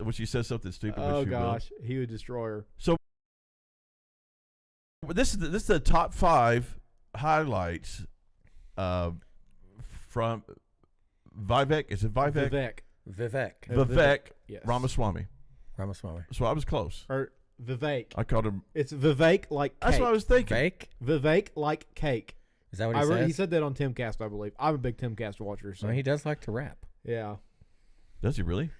when she says something stupid. Oh gosh, he would destroy her. So this is the top 5 highlights from Vivek. Is it Vivek? Vivek. Yes. Ramaswamy. So I was close. Or Vivek. I called him. It's Vivek like cake. That's what I was thinking. Vivek like cake. Is that what he says? He said that on Timcast, I believe. I'm a big Timcast watcher. So. Well, he does like to rap. Yeah. Does he really?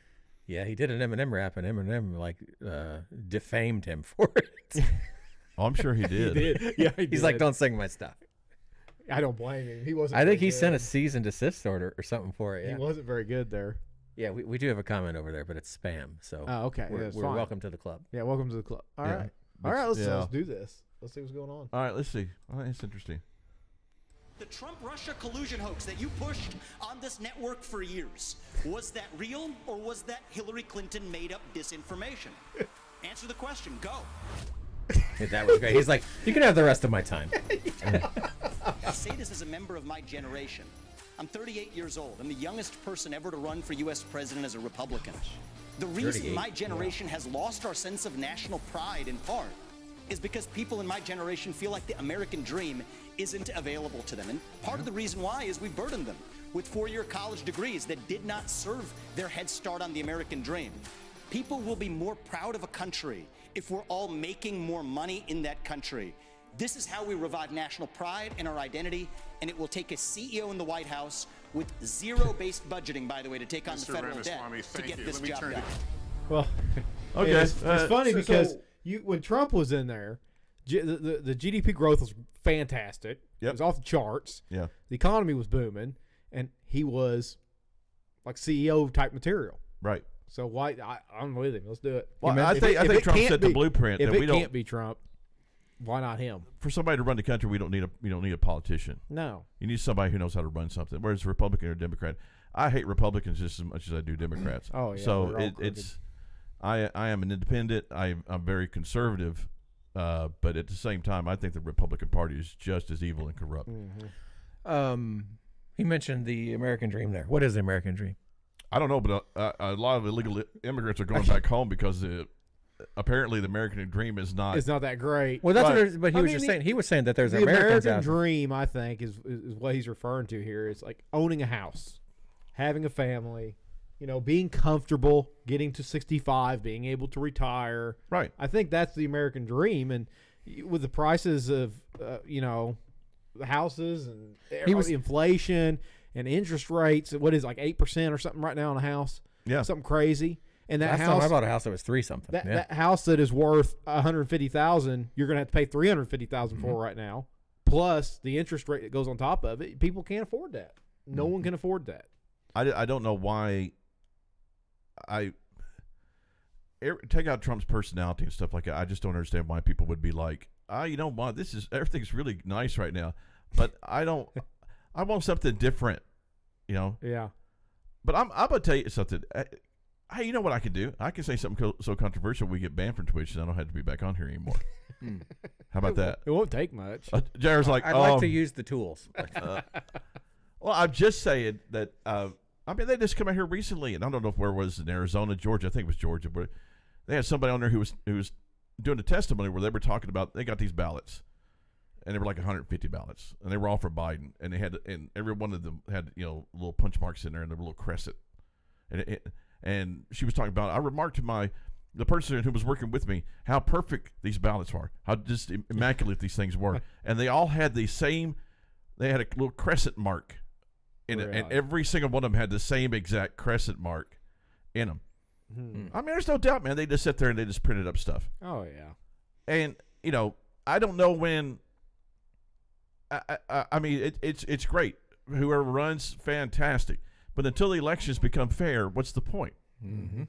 Yeah, he did an Eminem rap, and Eminem defamed him for it. Oh, I'm sure he did. He did. Yeah, He's like, don't sing my stuff. I don't blame him. He wasn't. I think he good. sent a cease and desist order or something for it. Yeah. He wasn't very good there. Yeah, we do have a comment over there, but it's spam. So okay, we're fine. welcome to the club. Yeah, welcome to the club. All right. Let's do this. Let's see what's going on. All right, let's see. Oh, it's interesting. The Trump-Russia collusion hoax that you pushed on this network for years, was that real or was that Hillary Clinton made up disinformation? Answer the question. Go. That was great. He's like, you can have the rest of my time. I say this as a member of my generation. I'm 38 years old. I'm the youngest person ever to run for U.S. president as a Republican. The reason my generation has lost our sense of national pride, in part, is because people in my generation feel like the American dream isn't available to them. And part of the reason why is we burdened them with 4-year college degrees that did not serve their head start on the American dream. People will be more proud of a country if we're all making more money in that country. This is how we revive national pride and our identity, and it will take a CEO in the White House with zero-based budgeting, by the way, to take on the federal debt to get this job done. Well, okay. It's funny because when Trump was in there, the GDP growth was fantastic. Yep. It was off the charts. Yeah. The economy was booming, and he was like CEO type material. Right. So why? I'm with him. Let's do it. Well, I think Trump set the blueprint. If that it can't be Trump, why not him? For somebody to run the country, we don't need a politician. No. You need somebody who knows how to run something. Whereas a Republican or Democrat, I hate Republicans just as much as I do Democrats. Oh yeah. So I am an independent. I'm very conservative, but at the same time, I think the Republican Party is just as evil and corrupt. Mm-hmm. He mentioned the American dream there. What is the American dream? I don't know, but a lot of illegal immigrants are going back home because apparently the American dream is not. It's not that great. Well, that's but he was just saying. He was saying that there's the Americans American dream. I think is what he's referring to here. It's like owning a house, having a family, being comfortable, getting to 65, being able to retire. Right. I think that's the American dream, and with the prices of the houses and inflation. And interest rates, what is it, like 8% or something right now on a house? Yeah, something crazy. And that last house, time I bought a house, that was 3 something. That house that is worth $150,000, you're gonna have to pay $350,000 for right now. Plus the interest rate that goes on top of it. People can't afford that. No one can afford that. I don't know why. Take out Trump's personality and stuff like that. I just don't understand why people would be like, everything's really nice right now, but I want something different, Yeah. But I'm gonna tell you something. Hey, you know what I can do? I can say something so controversial we get banned from Twitch, and I don't have to be back on here anymore. How about that? It won't take much. Jared's like, I'd like to use the tools. Well, I'm just saying that. They just come out here recently, and I don't know where it was in Arizona, Georgia. I think it was Georgia, where they had somebody on there who was doing a testimony where they were talking about they got these ballots. And they were like 150 ballots, and they were all for Biden, and every one of them had little punch marks in there and a little crescent, and she was talking about. I remarked to the person who was working with me how perfect these ballots are, how just immaculate these things were, and they all had the same. They had a little crescent mark in it, and every single one of them had the same exact crescent mark in them. I mean, there's no doubt, man. They just sit there and they just printed up stuff. Oh yeah, and I don't know when. I mean, it's great. Whoever runs, fantastic. But until the elections become fair, what's the point? Mm-hmm.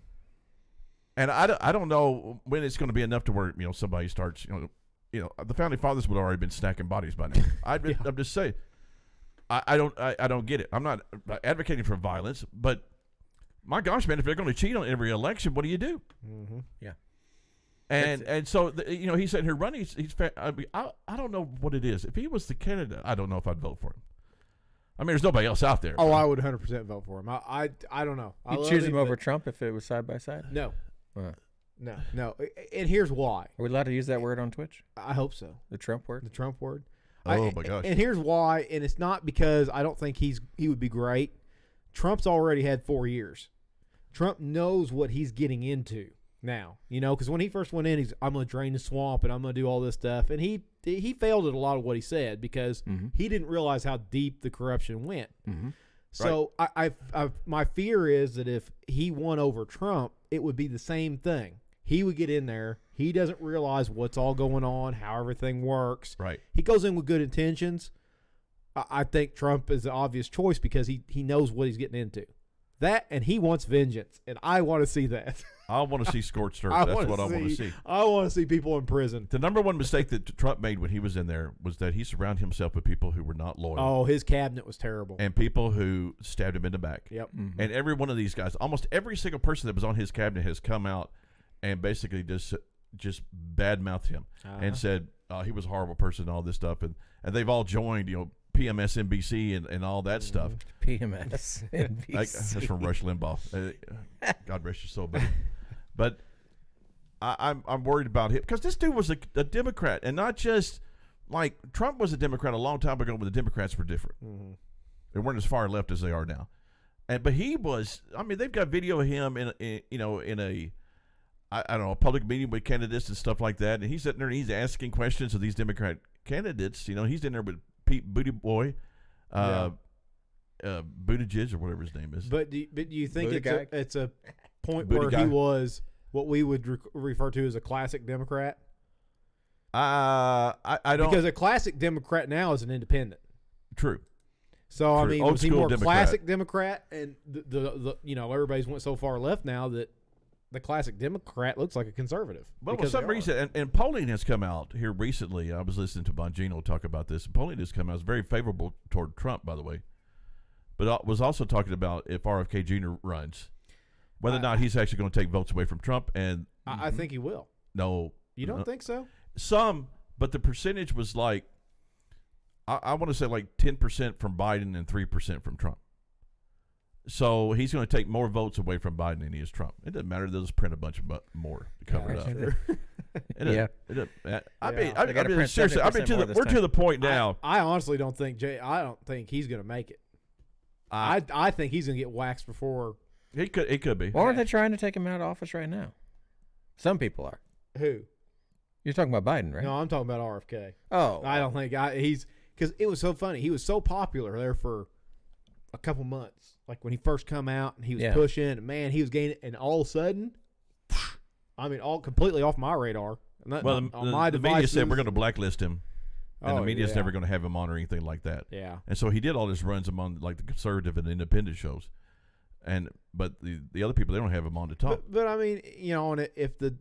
And I don't know when it's going to be enough to where somebody starts the founding fathers would have already been stacking bodies by now. I'm just saying. I don't get it. I'm not advocating for violence, but my gosh, man, if they're going to cheat on every election, what do you do? Mm-hmm. Yeah. And so he's sitting here running. I don't know what it is. If he was the candidate, I don't know if I'd vote for him. I mean, there's nobody else out there. Oh, bro. I would 100% vote for him. I don't know. I You'd love choose him over but Trump if it was side by side? No, Huh. no. And here's why. Are we allowed to use that word on Twitch? I hope so. The Trump word? The Trump word. Oh, my gosh. And here's why. And it's not because I don't think he would be great. Trump's already had 4 years. Trump knows what he's getting into now, because when he first went in, I'm going to drain the swamp and I'm going to do all this stuff. And he failed at a lot of what he said because he didn't realize how deep the corruption went. Mm-hmm. So my fear is that if he won over Trump, it would be the same thing. He would get in there. He doesn't realize what's all going on, how everything works. Right. He goes in with good intentions. I think Trump is the obvious choice because he knows what he's getting into. That, and he wants vengeance, and I want to see that. I want to see scorched earth. That's what I want to see. I want to see people in prison. The number one mistake that Trump made when he was in there was that he surrounded himself with people who were not loyal. Oh, his cabinet was terrible. And people who stabbed him in the back. Yep. Mm-hmm. And every one of these guys, almost every single person that was on his cabinet has come out and basically just badmouthed him and said he was a horrible person and all this stuff. And they've all joined, PMSNBC and all that stuff. PMS. That's from Rush Limbaugh. God rest your soul, buddy. But I'm worried about him because this dude was a Democrat, and not just like Trump was a Democrat a long time ago when the Democrats were different. Mm-hmm. They weren't as far left as they are now. But he was. I mean, they've got video of him in a I don't know, a public meeting with candidates and stuff like that, and he's sitting there and he's asking questions of these Democrat candidates. He's in there with Pete Booty Boy, Buttigieg or whatever his name is. But do you think it's a point Booty where guy. he was what we would refer to as a classic Democrat? I don't, because a classic Democrat now is an independent. True. So I True. mean, Old was he school more Democrat. classic Democrat? And the everybody's went so far left now that the classic Democrat looks like a conservative. Well, for some reason, and polling has come out here recently. I was listening to Bongino talk about this. And polling has come out. It's very favorable toward Trump, by the way. But was also talking about if RFK Jr. runs, whether or not he's actually going to take votes away from Trump. And I think he will. No. You don't think so? Some, but the percentage was like, I want to say like 10% from Biden and 3% from Trump. So he's going to take more votes away from Biden than he is Trump. It doesn't matter. They'll just print a bunch of more to cover it up. I mean, seriously, we're to the point now. I honestly don't think I don't think he's going to make it. I think he's going to get waxed before. It could be. Why aren't they trying to take him out of office right now? Some people are. Who? You're talking about Biden, right? No, I'm talking about RFK. Oh, I don't think he's because it was so funny. He was so popular there for a couple months. Like when he first come out and he was pushing, and man, he was gaining, and all of a sudden, I mean, all completely off my radar. Well, the media said we're going to blacklist him, and the media's never going to have him on or anything like that. Yeah. And so he did all his runs among like the conservative and independent shows, but the other people, they don't have him on to talk. But I mean, if the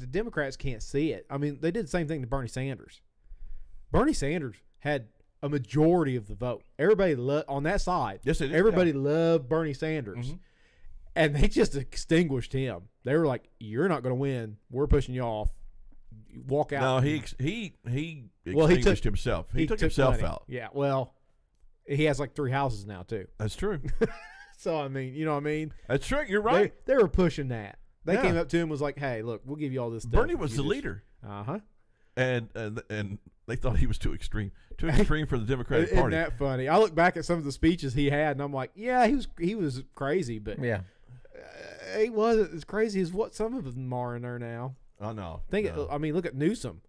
Democrats can't see it, I mean, they did the same thing to Bernie Sanders. Bernie Sanders had a majority of the vote. Everybody on that side. Yes, they did. Everybody loved Bernie Sanders, and they just extinguished him. They were like, "You're not going to win. We're pushing you off. Walk out." No, he extinguished himself. He took himself money out. Yeah, well, he has like 3 houses now too. That's true. So I mean, you know what I mean? That's true. You're right. They were pushing that. They came up to him and was like, "Hey, look, we'll give you all this stuff." Bernie was the leader. And they thought he was too extreme for the Democratic Party. Isn't that funny? I look back at some of the speeches he had, and I'm like, yeah, he was crazy, but he wasn't as crazy as what some of them are in there now. Oh no! I mean, look at Newsom.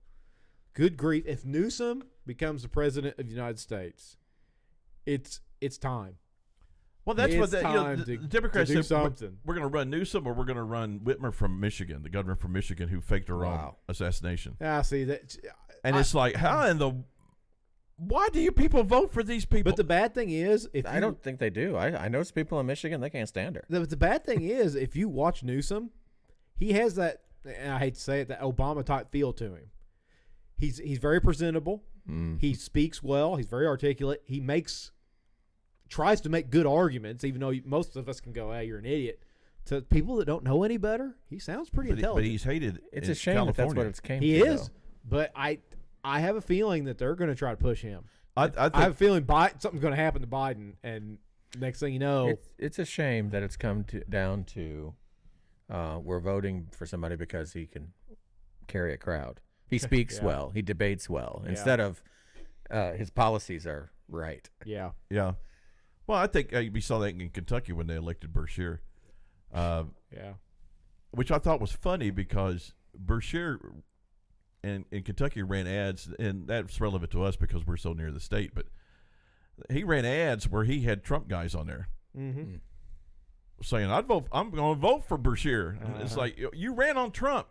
Good grief! If Newsom becomes the president of the United States, it's time. Well, that's it's what the Democrats said. Something. We're going to run Newsom, or we're going to run Whitmer from Michigan, the governor from Michigan, who faked her own assassination. Yeah, see that. And it's like, why do you people vote for these people? But the bad thing is, I don't think they do. I know some people in Michigan, they can't stand her. The bad thing is, if you watch Newsom, he has that, and I hate to say it, that Obama type feel to him. He's very presentable. He speaks well. He's very articulate. He tries to make good arguments, even though most of us can go, "Hey, you're an idiot." To people that don't know any better, he sounds pretty intelligent. But he's hated. It's a shame that that's what it's came to. He is, but I have a feeling that they're going to try to push him. I have a feeling something's going to happen to Biden, and next thing you know, it's a shame that it's come down to we're voting for somebody because he can carry a crowd. He speaks well. He debates well. Instead of his policies are right. Yeah. Yeah. Well, I think we saw that in Kentucky when they elected Beshear. Which I thought was funny because Beshear in Kentucky ran ads, and that's relevant to us because we're so near the state, but he ran ads where he had Trump guys on there saying, I'm going to vote for Beshear. And it's like, you ran on Trump.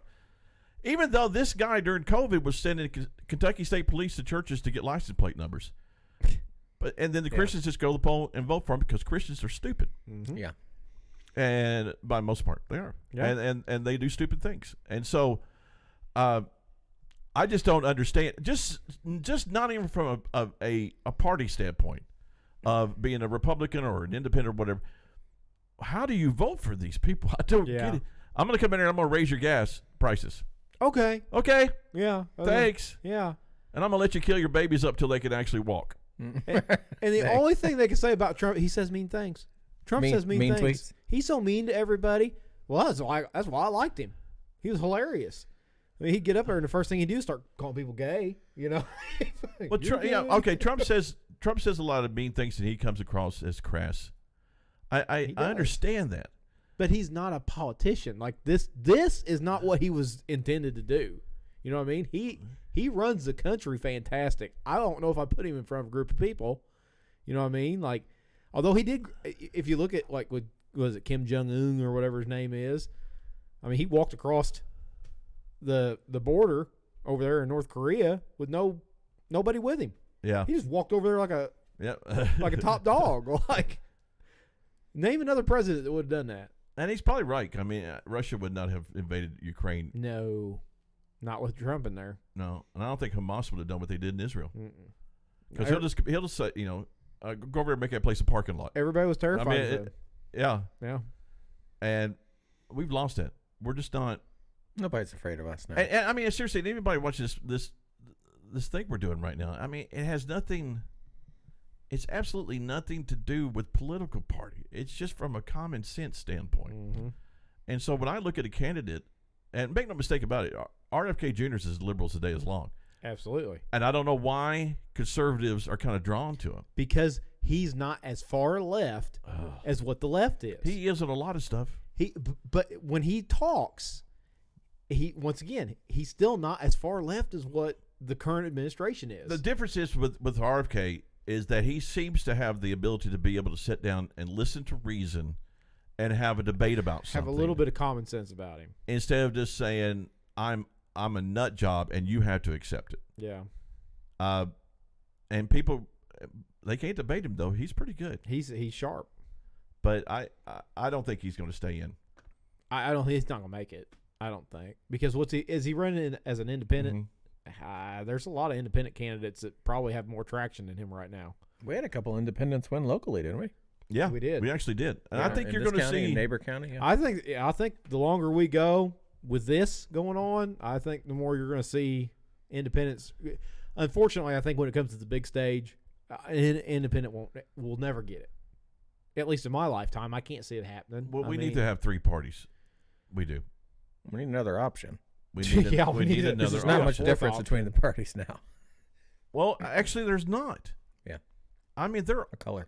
Even though this guy during COVID was sending Kentucky State Police to churches to get license plate numbers. And then the Christians just go to the poll and vote for him because Christians are stupid. Yeah. And by most part, they are. Yeah. And they do stupid things. And so I just don't understand. Just not even from a party standpoint of being a Republican or an independent or whatever. How do you vote for these people? I don't get it. I'm going to come in here and I'm going to raise your gas prices. Okay. Yeah. Thanks. Yeah. And I'm going to let you kill your babies up till they can actually walk. And the only thing they can say about Trump, he says mean things. Trump says mean things. Tweets. He's so mean to everybody. Well, that's why I liked him. He was hilarious. I mean, he'd get up there and the first thing he'd do is start calling people gay. You know. Well, Trump says a lot of mean things, and he comes across as crass. I understand that. But he's not a politician. Like this is not what he was intended to do. You know what I mean? He runs the country fantastic. I don't know if I put him in front of a group of people. You know what I mean? Like, although he did, if you look at like was it Kim Jong-un or whatever his name is? I mean, he walked across the border over there in North Korea with nobody with him. Yeah. He just walked over there like a top dog. Like, name another president that would have done that. And he's probably right. I mean, Russia would not have invaded Ukraine. No, not with Trump in there. No, and I don't think Hamas would have done what they did in Israel. Because he'll just say, go over there and make that place a parking lot. Everybody was terrified of him. Yeah. And we've lost that. We're just not. Nobody's afraid of us now. And I mean, seriously, anybody watching this thing we're doing right now, I mean, it has nothing. It's absolutely nothing to do with political party. It's just from a common sense standpoint. Mm-hmm. And so when I look at a candidate, and make no mistake about it, RFK Jr. is as liberal as the day is long. Absolutely. And I don't know why conservatives are kind of drawn to him. Because he's not as far left as what the left is. He is in a lot of stuff. But when he talks, once again, he's still not as far left as what the current administration is. The difference is with RFK is that he seems to have the ability to be able to sit down and listen to reason and have a debate about something. Have a little bit of common sense about him. Instead of just saying, I'm a nut job and you have to accept it. Yeah. And people, they can't debate him, though. He's pretty good. He's sharp. But I don't think he's going to stay in. I don't think he's not going to make it. I don't think. Because is he running as an independent? Mm-hmm. There's a lot of independent candidates that probably have more traction than him right now. We had a couple independents win locally, didn't we? Yeah, we did. We actually did. And I think in you're this going to county, see in neighbor county. Yeah. I think the longer we go with this going on, I think the more you're going to see independents. Unfortunately, I think when it comes to the big stage, an independent will never get it. At least in my lifetime, I can't see it happening. Well, we need to have three parties. We do. We need another option. We need, we need another. There's not much difference option between the parties now. Well, actually, there's not. Yeah. I mean, there. A color.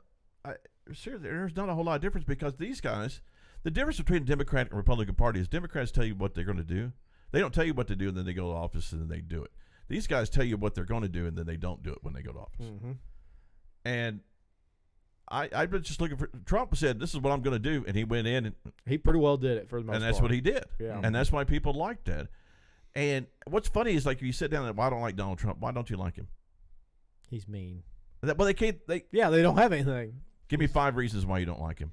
There's not a whole lot of difference because these guys, the difference between the Democratic and Republican Party is Democrats tell you what they're going to do. They don't tell you what to do and then they go to office and then they do it. These guys tell you what they're going to do and then they don't do it when they go to office. Mm-hmm. And I've been just looking for. Trump said, "This is what I'm going to do," and he went in and he pretty well did it for the most part. And that's what he did. Yeah. And that's why people liked that. And what's funny is like you sit down and why I don't like Donald Trump. Why don't you like him? He's mean. Well, they can't. They don't have anything. Give me 5 reasons why you don't like him.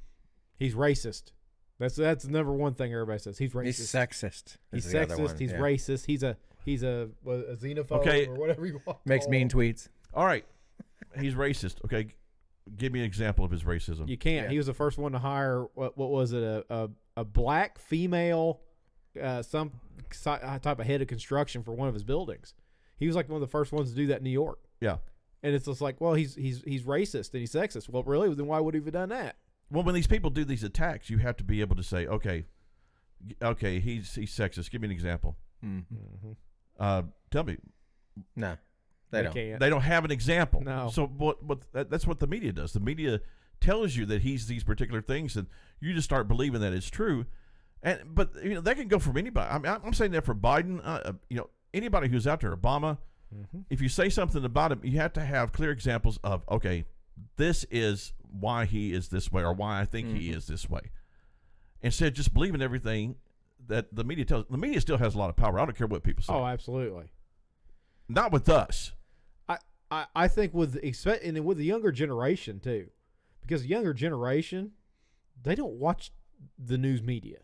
He's racist. That's the number one thing everybody says. He's racist. He's sexist. He's sexist. He's racist. He's a xenophobe or whatever you want. Makes mean tweets. All right. He's racist. Okay. Give me an example of his racism. You can't. Yeah. He was the first one to hire what was it a black female some type of head of construction for one of his buildings. He was like one of the first ones to do that in New York. Yeah. And it's just like, well, he's racist and he's sexist. Well, really? Then why would he have done that? Well, when these people do these attacks, you have to be able to say, okay, he's sexist. Give me an example. Tell me. No, they don't. Can't. They don't have an example. No. So that's what the media does. The media tells you that he's these particular things, and you just start believing that it's true. But that can go from anybody. I mean, I'm saying that for Biden. Anybody who's out there, Obama. If you say something about him, you have to have clear examples of, okay, this is why he is this way, or why I think he is this way. Instead of just believing everything that the media tells. The media still has a lot of power. I don't care what people say. Oh, absolutely. Not with us. I think with the younger generation too, because the younger generation, they don't watch the news media.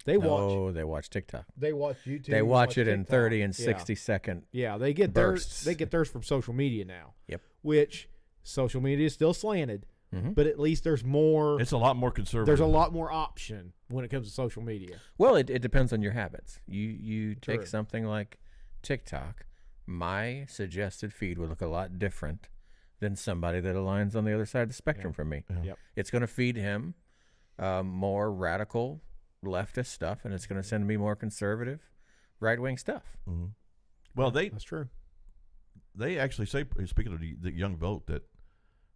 They watch TikTok. They watch YouTube. They watch it TikTok. in 30 and 60-second. Yeah, they get bursts. They get theirs from social media now. Yep. Which social media is still slanted, but at least there's more. It's a lot more conservative. There's a lot more option when it comes to social media. Well, it depends on your habits. You take True. something like TikTok. My suggested feed would look a lot different than somebody that aligns on the other side of the spectrum from me. Yeah. Yep. It's going to feed him more radical leftist stuff, and it's going to send me more conservative right-wing stuff. Well, That's true. They actually say, speaking of the young vote, that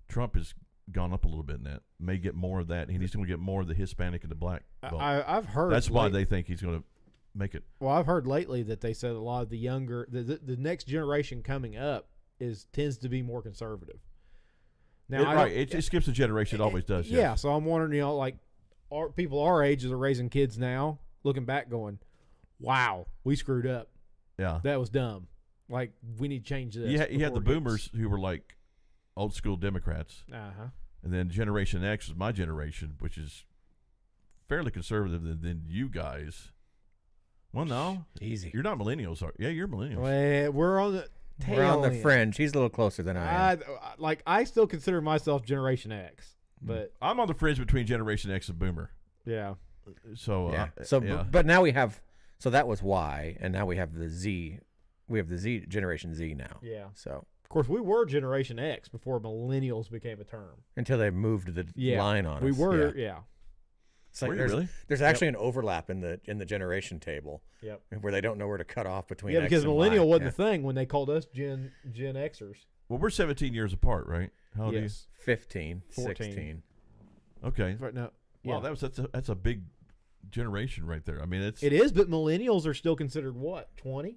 Trump has gone up a little bit in that. May get more of that. He's going to get more of the Hispanic and the black vote. I've heard that's why they think he's going to make it. Well, I've heard lately that they said a lot of the younger, the next generation coming up tends to be more conservative. Now, it skips a generation. It always does. Yeah. Yes. So I'm wondering, like, people our age are raising kids now, looking back, going, "Wow, we screwed up. Yeah, that was dumb. Like, we need to change this." You had the boomers who were like old school Democrats, and then Generation X was my generation, which is fairly conservative than you guys. Well, no, easy. You're not millennials, are? Yeah, you're millennials. Well, we're on the fringe. He's a little closer than I am. I still consider myself Generation X, but I'm on the fringe between Generation X and Boomer. Yeah. So but now we have. So that was Y, and now we have the Z. We have the Z Generation Z now. Yeah. So of course we were Generation X before millennials became a term. Until they moved the line on us. We were. Yeah. It's like really? There's actually an overlap in the generation table. Yep. Where they don't know where to cut off between. Yeah, X because and millennial Y. wasn't a thing when they called us Gen Xers. Well, we're 17 years apart, right? How old are you? 15, 14. 16. Okay. Right now. Wow, that's a big generation right there. I mean, it is, but millennials are still considered what, 20?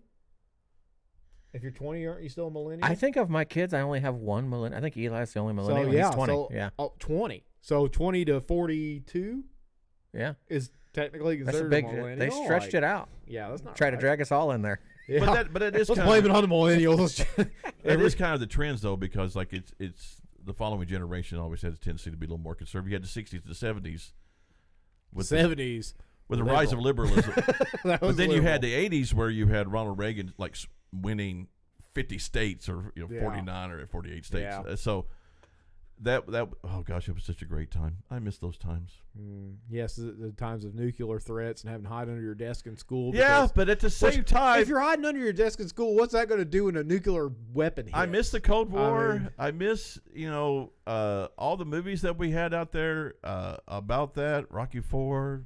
If you're 20, aren't you still a millennial? I think of my kids, I only have one millennial. I think Eli's the only millennial. So, He's 20. So, 20. So 20 to 42 is technically that's considered a big. millennial. They stretched it out. Yeah, that's not Try right. to drag us all in there. Yeah. But it is Let's kind blame it on the millennials. It is kind of the trends, though, because like it's the following generation always has a tendency to be a little more conservative. You had the 60s to the 70s. With 70s. With the rise of liberalism. But then you had liberal. the 80s where you had Ronald Reagan like winning 50 states or 49 or 48 states. Yeah. So that oh gosh, it was such a great time. I miss those times. Yes, the times of nuclear threats and having to hide under your desk in school. Yeah, but at the same time, if you're hiding under your desk in school, what's that going to do when a nuclear weapon hits? I miss the Cold War. I miss all the movies that we had out there about that. Rocky IV.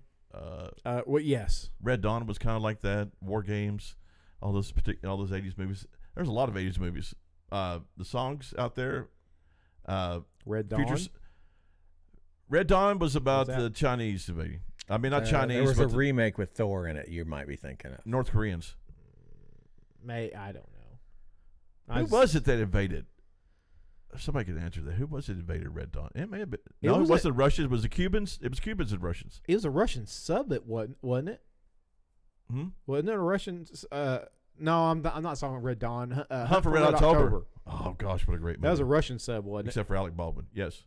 Yes. Red Dawn was kind of like that. War Games, all those 80s movies. There's a lot of 80s movies. The songs out there. Red Dawn. Red Dawn was about the Chinese invading. I mean, not Chinese. There was but a remake with Thor in it. You might be thinking of North Koreans. I don't know. Who was it that invaded? Somebody can answer that. Who was it invaded Red Dawn? It may have been. No, it wasn't Russians. It was the Cubans. It was Cubans and Russians. It was a Russian sub. It wasn't it? Wasn't it a Russian? No, I'm not talking Red Dawn. Hunt for Red October. Oh gosh, what a great movie! That was a Russian sub, wasn't Except for Alec Baldwin. Yes.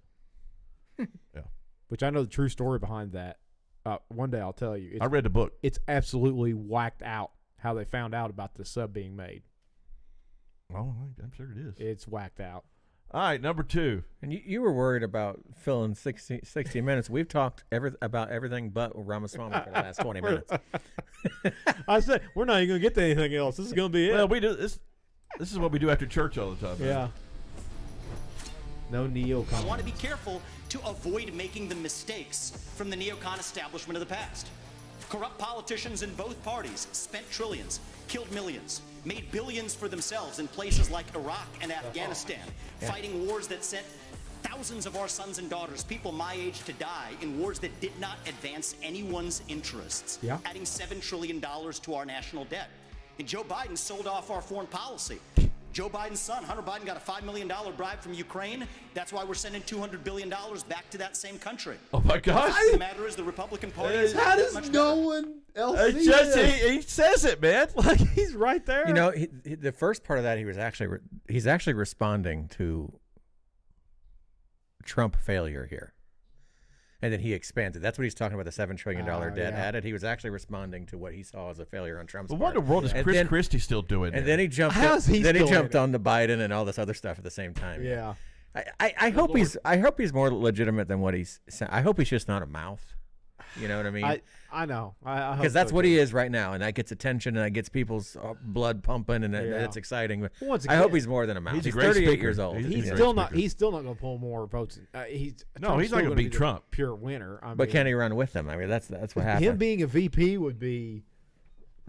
Yeah. Which I know the true story behind that. One day I'll tell you. I read the book. It's absolutely whacked out how they found out about the sub being made. Oh, I'm sure it is. It's whacked out. All right, number 2. And you were worried about filling 60 minutes. We've talked about everything but Ramaswamy for the last 20 minutes. I said, we're not even going to get to anything else. This is going to be it. Well, we do this. This is what we do after church all the time. Yeah. No neocon. I want to be careful to avoid making the mistakes from the neocon establishment of the past. Corrupt politicians in both parties spent trillions, killed millions, made billions for themselves in places like Iraq and Afghanistan, fighting wars that sent thousands of our sons and daughters, people my age, to die in wars that did not advance anyone's interests, adding $7 trillion to our national debt. And Joe Biden sold off our foreign policy. Joe Biden's son, Hunter Biden, got a $5 million bribe from Ukraine. That's why we're sending $200 billion back to that same country. Oh, my gosh. The matter is the Republican Party is How does much no better. one else see Just, this? he says it, man. Like, he's right there. You know, the first part of that, he's actually responding to Trump failure here. And then he expands it. That's what he's talking about, the $7 trillion debt added. He was actually responding to what he saw as a failure on Trump's part. What in the world is Chris Christie still doing? And then he jumped on the Biden and all this other stuff at the same time. Yeah. I hope he's more legitimate than what he's saying. I hope he's just not a mouth. You know what I mean? I know. Because that's what he is right now, and that gets attention, and that gets people's blood pumping, and that's exciting. But Once I hope again, he's more than a mouth. he's a He's great 38 speaker. years old. He's a still great not. speaker. He's still not going to pull more votes. Trump's he's not still gonna beat be the Trump. Pure winner. But can he run with them? I mean, that's what happened. Him being a VP would be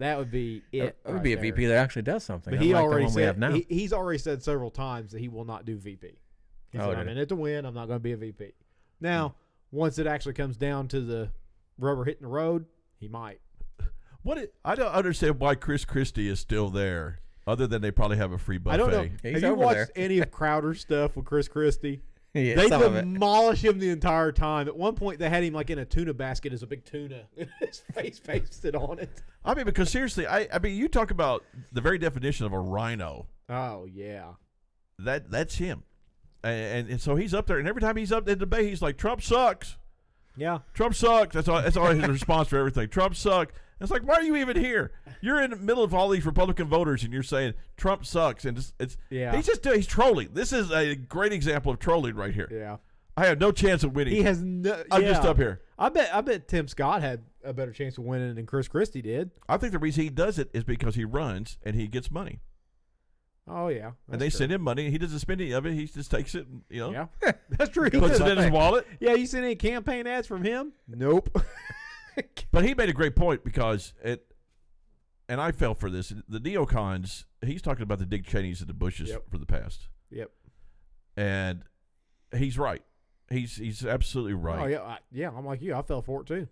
it. It would be a VP that actually does something. But he unlike already the one we have said now. he's already said several times that he will not do VP. He said, I'm in it to win. I'm not going to be a VP. Now, once it actually comes down to the rubber hitting the road, he might. I don't understand why Chris Christie is still there, other than they probably have a free buffet. I don't know. He's Have you over watched there. any of Crowder's stuff with Chris Christie? Yeah, They some of it. demolish him the entire time. At one point, they had him like in a tuna basket as a big tuna. His face pasted on it. I mean, because seriously, I mean, you talk about the very definition of a rhino. Oh, yeah. That's him, and so he's up there, and every time he's up in the debate, he's like, "Trump sucks. Yeah. Trump sucks." That's all his response for everything. Trump sucks. It's like, why are you even here? You're in the middle of all these Republican voters, and you're saying Trump sucks, and he's trolling. This is a great example of trolling right here. Yeah. I have no chance of winning. He has no. I'm just up here. I bet Tim Scott had a better chance of winning than Chris Christie did. I think the reason he does it is because he runs and he gets money, Oh yeah, and they send him money. He doesn't spend any of it. He just takes it, and, Yeah, that's true. he puts it in his wallet. Yeah, you seen any campaign ads from him? Nope. But he made a great point because and I fell for this. The neocons, he's talking about the Dick Cheneys and the Bushes for the past. Yep. And he's right. He's absolutely right. Oh yeah, I'm like you. I fell for it too.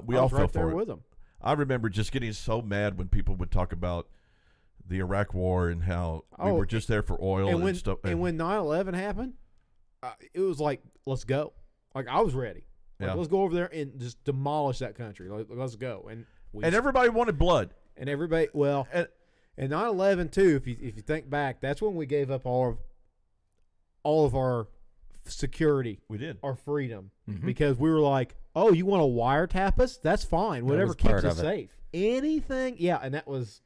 We I all was fell right for there it. with him. I remember just getting so mad when people would talk about the Iraq War and how we were just there for oil and stuff. And when 9/11 happened, it was like, let's go. Like I was ready. Like, let's go over there and just demolish that country. Let's go. And everybody wanted blood. And everybody, and 9/11 too. If you think back, that's when we gave up all of our security. We did. Our freedom, because we were like, oh, you want to wiretap us? That's fine. Whatever keeps us safe. Anything, yeah. And that was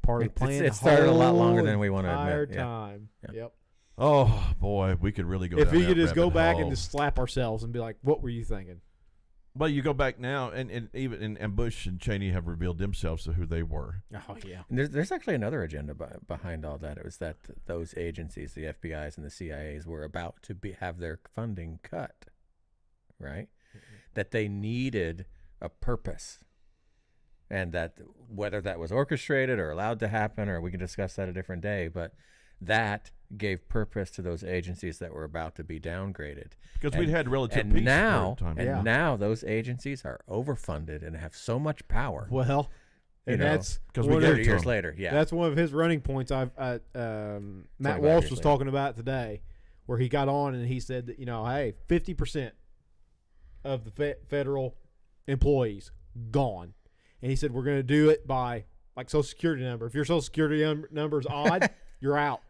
part of the plan. It started a lot longer than we want to admit. Time. Yeah. Yep. Oh boy, we could really go. If down we could that just go rabbit back hole. and just slap ourselves and be like, what were you thinking? Well, you go back now, and even and Bush and Cheney have revealed themselves to who they were. Oh yeah. And there's actually another agenda behind all that. It was that those agencies, the FBI's and the CIA's, were about to have their funding cut, right? That they needed a purpose, and that whether that was orchestrated or allowed to happen, or we can discuss that a different day, but that gave purpose to those agencies that were about to be downgraded. Because we'd had relative and peace now, for a time. and now those agencies are overfunded and have so much power. Well, and that's because we one gave of- it to 30 years them. later, yeah. That's one of his running points. Matt 25 Walsh years was later. talking about today, where he got on and he said that, hey, 50% of the federal employees gone, and he said we're going to do it by like Social Security number. If your Social Security number is odd, you're out.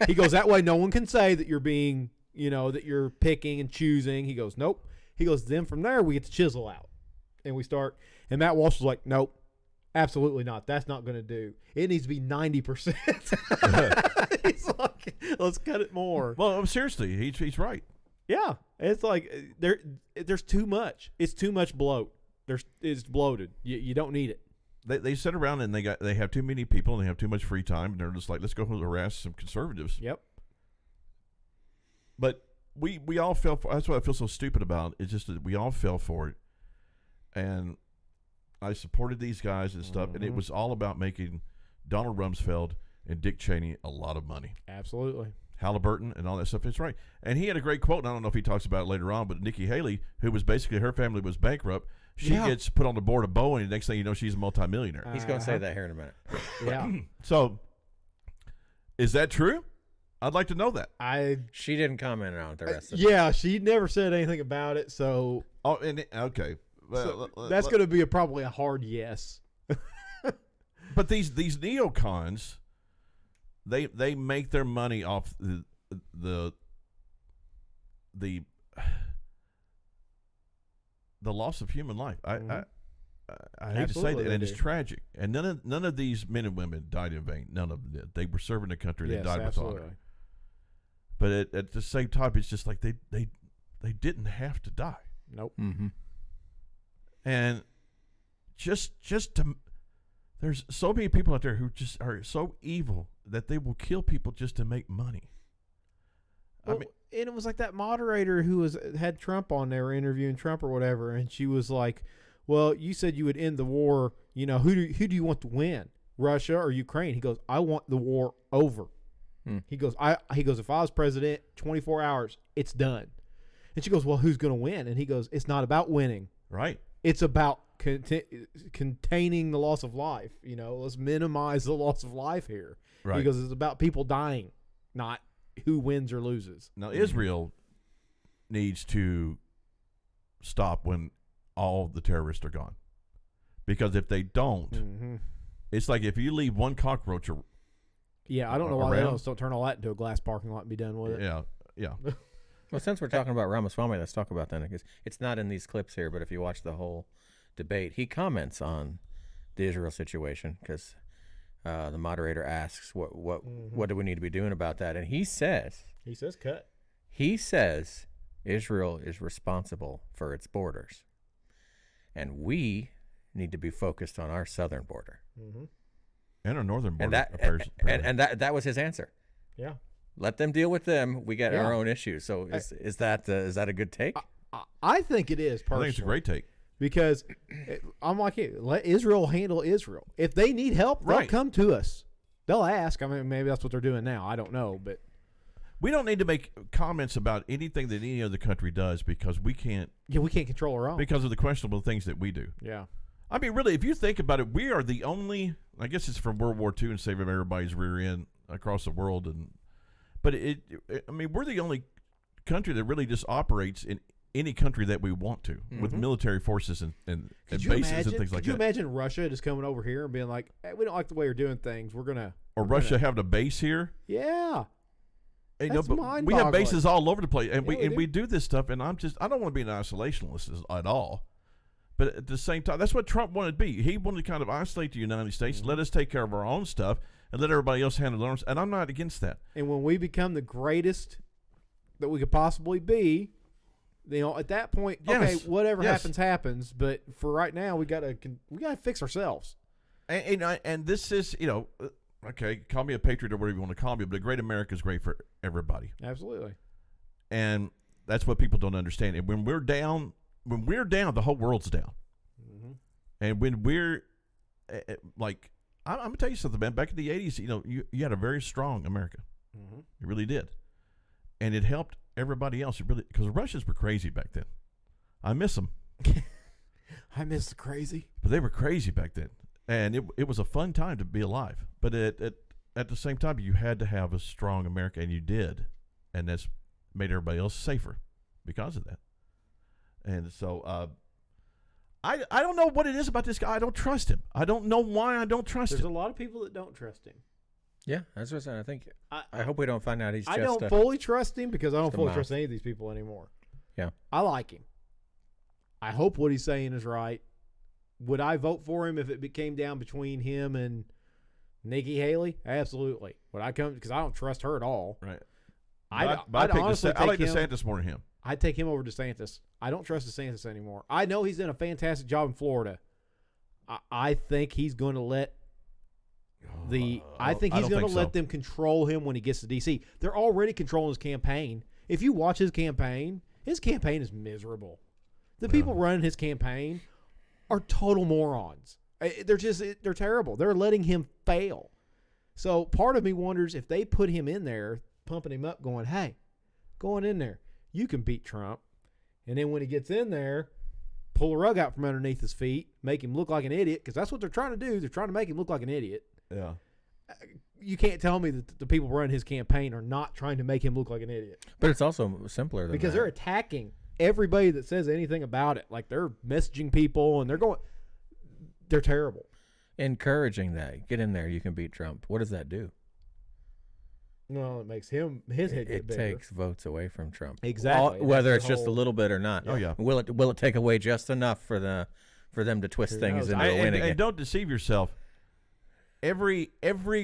He goes, that way no one can say that you're being, that you're picking and choosing. He goes, nope. He goes, then from there we get to chisel out, and we start. And Matt Walsh was like, nope. Absolutely not. That's not going to do. It needs to be 90%. He's like, let's cut it more. Well, seriously, he's right. Yeah, it's like there's too much. It's too much bloat. It's bloated. You don't need it. They sit around and they have too many people and they have too much free time, and they're just like, let's go harass some conservatives. Yep. But we all fell for. That's what I feel so stupid about. It's just that we all fell for it, and I supported these guys and stuff, and it was all about making Donald Rumsfeld and Dick Cheney a lot of money. Absolutely. Halliburton and all that stuff. It's right. And he had a great quote, and I don't know if he talks about it later on, but Nikki Haley, who was basically, her family was bankrupt, she gets put on the board of Boeing, and the next thing you know, she's a multimillionaire. He's going to say that here in a minute. Yeah. So, is that true? I'd like to know that. She didn't comment on the rest of it. Yeah, she never said anything about it, so. Oh, and okay. So that's going to be probably a hard yes. But these neocons, they make their money off the loss of human life. I hate to say that, and it's tragic. And none of these men and women died in vain. None of them did. They were serving the country. They died with honor. But at the same time, it's just like they didn't have to die. Nope. Mm-hmm. And just to, there's so many people out there who just are so evil that they will kill people just to make money. Well, and it was like that moderator who had Trump on there interviewing Trump or whatever, and she was like, "Well, you said you would end the war. You know, who do you want to win, Russia or Ukraine?" He goes, "I want the war over." He goes, if I was president, 24 hours, it's done. And she goes, "Well, who's going to win?" And he goes, "It's not about winning. Right. It's about containing the loss of life. You know, let's minimize the loss of life here." Right. Because it's about people dying, not who wins or loses. Now, Israel needs to stop when all the terrorists are gone. Because if they don't, it's like if you leave one cockroach Yeah, I don't know why they don't turn all that into a glass parking lot and be done with it. Yeah. Well, since we're talking about Ramaswamy, let's talk about that, because it's not in these clips here, but if you watch the whole debate, he comments on the Israel situation, because the moderator asks, what do we need to be doing about that? And he says Israel is responsible for its borders, and we need to be focused on our southern border. And our northern border. And that was his answer. Yeah. Let them deal with them. We got our own issues. So is that a good take? I think it is, personally. I think it's a great take. Because I'm like, hey, let Israel handle Israel. If they need help, they'll come to us. They'll ask. I mean, maybe that's what they're doing now. I don't know. But we don't need to make comments about anything that any other country does, because we can't. Yeah, we can't control our own. Because of the questionable things that we do. Yeah. I mean, really, if you think about it, we are the only, I guess it's from World War II and saving everybody's rear end across the world. But we're the only country that really just operates in any country that we want to, with military forces and bases and things like that. Could you imagine Russia just coming over here and being like, "Hey, we don't like the way you're doing things. We're gonna." Or Russia having a base here. Yeah. And, That's but we have bases all over the place, and Yeah, we do this stuff. And I don't want to be an isolationist at all. But at the same time, that's what Trump wanted to be. He wanted to kind of isolate the United States, let us take care of our own stuff, and let everybody else handle their own. And I'm not against that. And when we become the greatest that we could possibly be, at that point, okay, whatever happens. But for right now, we gotta fix ourselves. And this is, okay, call me a patriot or whatever you want to call me, but a great America is great for everybody. Absolutely. And that's what people don't understand. And when we're down, the whole world's down. And when we're like, I'm gonna tell you something, man. Back in the 80s, you had a very strong America. You really did, and it helped everybody else. It really, because the Russians were crazy back then. I miss them. I miss the crazy, but they were crazy back then, and it was a fun time to be alive. But at the same time, you had to have a strong America, and you did, and that's made everybody else safer because of that. And so, I don't know what it is about this guy. I don't trust him. I don't know why I don't trust him. There's a lot of people that don't trust him. Yeah, that's what I'm saying. I think I hope we don't find out he's I just don't fully trust him, because I don't fully mouth. trust any of these people anymore. Yeah. I like him. I hope what he's saying is right. Would I vote for him if it came down between him and Nikki Haley? Absolutely. Would I come, because I don't trust her at all. Right. I'd honestly I like DeSantis more than him. I'd take him over DeSantis. I don't trust DeSantis anymore. I know he's done a fantastic job in Florida. I think he's going to let let them control him when he gets to D.C. They're already controlling his campaign. if you watch his campaign is miserable. The people running his campaign are total morons. They're terrible. They're letting him fail. So part of me wonders if they put him in there, pumping him up, going, hey, going in there, you can beat Trump. And then when he gets in there, pull the rug out from underneath his feet, make him look like an idiot, because that's what they're trying to do. They're trying to make him look like an idiot. Yeah. You can't tell me that the people running his campaign are not trying to make him look like an idiot. But it's also simpler than Because that. they're attacking everybody that says anything about it. Like, they're messaging people, and they're terrible. Encouraging that. Get in there. You can beat Trump. What does that do? No, it makes his head get It bigger. takes votes away from Trump. Exactly. Whether That's it's the just a whole- little bit or not. Oh, yeah. Will it take away just enough for them to twist Who things knows? into a win again? And don't deceive yourself. Every